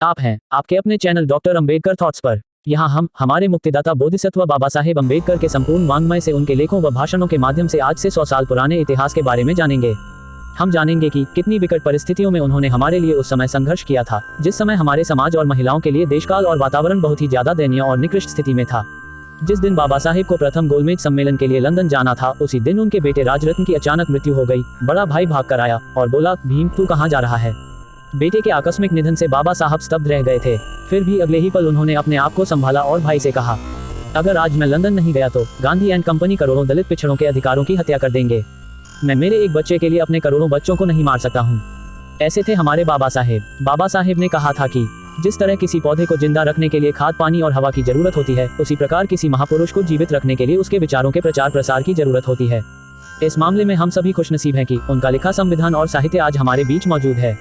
आप हैं आपके अपने चैनल डॉक्टर अंबेडकर थॉट्स पर। यहाँ हम हमारे मुक्तिदाता बोधिसत्व बाबा साहेब अंबेडकर के संपूर्ण वाङ्मय से उनके लेखों व भाषणों के माध्यम से आज से 100 साल पुराने इतिहास के बारे में जानेंगे। हम जानेंगे कि कितनी विकट परिस्थितियों में उन्होंने हमारे लिए उस समय संघर्ष किया था, जिस समय हमारे समाज और महिलाओं के लिए देशकाल और वातावरण बहुत ही ज्यादा दयनीय और निकृष्ट स्थिति में था। जिस दिन बाबा साहेब को प्रथम गोलमेज सम्मेलन के लिए लंदन जाना था, उसी दिन उनके बेटे राजरत्न की अचानक मृत्यु हो गई। बड़ा भाई भाग कर आया और बोला, भीम तू कहाँ जा रहा है। बेटे के आकस्मिक निधन से बाबा साहब स्तब्ध रह गए थे। फिर भी अगले ही पल उन्होंने अपने आप को संभाला और भाई से कहा, अगर आज मैं लंदन नहीं गया तो गांधी एंड कंपनी करोड़ों दलित पिछड़ों के अधिकारों की हत्या कर देंगे। मैं मेरे एक बच्चे के लिए अपने करोड़ों बच्चों को नहीं मार सकता हूँ। ऐसे थे हमारे बाबा साहेब। बाबा साहेब ने कहा था कि जिस तरह किसी पौधे को जिंदा रखने के लिए खाद, पानी और हवा की जरूरत होती है, उसी प्रकार किसी महापुरुष को जीवित रखने के लिए उसके विचारों के प्रचार प्रसार की जरूरत होती है। इस मामले में हम सभी खुशनसीब हैं कि उनका लिखा संविधान और साहित्य आज हमारे बीच मौजूद है।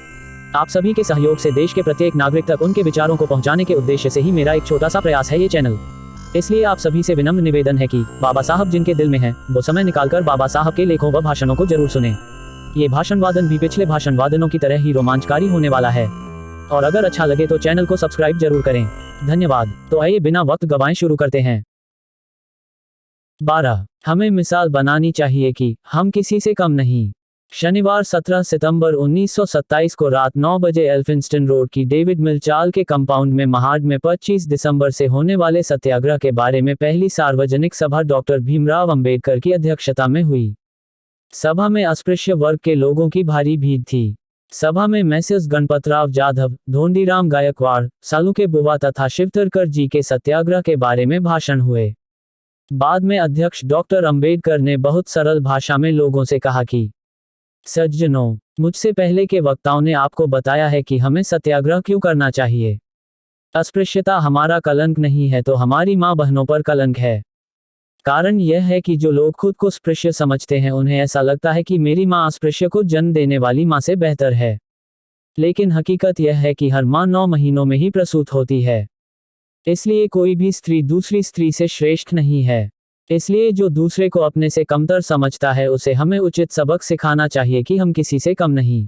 आप सभी के सहयोग से देश के प्रत्येक नागरिक तक उनके विचारों को पहुंचाने के उद्देश्य से ही मेरा एक छोटा सा प्रयास है ये चैनल। इसलिए आप सभी से विनम्र निवेदन है कि बाबा साहब जिनके दिल में है, वो समय निकालकर बाबा साहब के लेखों व भाषणों को जरूर सुने। ये भाषण वादन भी पिछले भाषण वादनों की तरह ही रोमांचकारी होने वाला है। और अगर अच्छा लगे तो चैनल को सब्सक्राइब जरूर करें। धन्यवाद। तो आइए बिना वक्त गवाएं शुरू करते हैं। 12. हमें मिसाल बनानी चाहिए कि हम किसी से कम नहीं। शनिवार 17 सितंबर 1927 को रात 9 बजे एल्फिंस्टन रोड की डेविड मिल चाल के कंपाउंड में महाड में 25 दिसंबर से होने वाले सत्याग्रह के बारे में पहली सार्वजनिक सभा डॉक्टर भीमराव अंबेडकर की अध्यक्षता में हुई। सभा में अस्पृश्य वर्ग के लोगों की भारी भीड़ थी। सभा में मैसेज गणपतराव जाधव, धोंडीराम गायकवाड़, सालुके बुवा तथा शिवतरकर जी के सत्याग्रह के बारे में भाषण हुए। बाद में अध्यक्ष डॉक्टर अंबेडकर ने बहुत सरल भाषा में लोगों से कहा कि सज्जनों, मुझसे पहले के वक्ताओं ने आपको बताया है कि हमें सत्याग्रह क्यों करना चाहिए। अस्पृश्यता हमारा कलंक नहीं है तो हमारी माँ बहनों पर कलंक है। कारण यह है कि जो लोग खुद को स्पृश्य समझते हैं, उन्हें ऐसा लगता है कि मेरी माँ अस्पृश्य को जन्म देने वाली माँ से बेहतर है। लेकिन हकीकत यह है कि हर माँ 9 महीनों में ही प्रसूत होती है। इसलिए कोई भी स्त्री दूसरी स्त्री से श्रेष्ठ नहीं है। इसलिए जो दूसरे को अपने से कमतर समझता है, उसे हमें उचित सबक सिखाना चाहिए कि हम किसी से कम नहीं।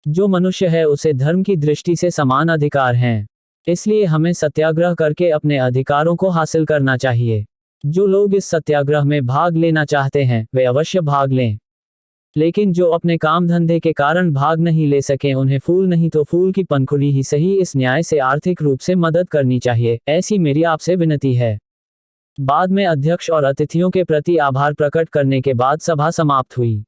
जो मनुष्य है उसे धर्म की दृष्टि से समान अधिकार हैं। इसलिए हमें सत्याग्रह करके अपने अधिकारों को हासिल करना चाहिए। जो लोग इस सत्याग्रह में भाग लेना चाहते हैं, वे अवश्य भाग लें। लेकिन जो अपने काम धंधे के कारण भाग नहीं ले सके, उन्हें फूल नहीं तो फूल की पंखुड़ी ही सही इस न्याय से आर्थिक रूप से मदद करनी चाहिए, ऐसी मेरी आपसे विनती है। बाद में अध्यक्ष और अतिथियों के प्रति आभार प्रकट करने के बाद सभा समाप्त हुई।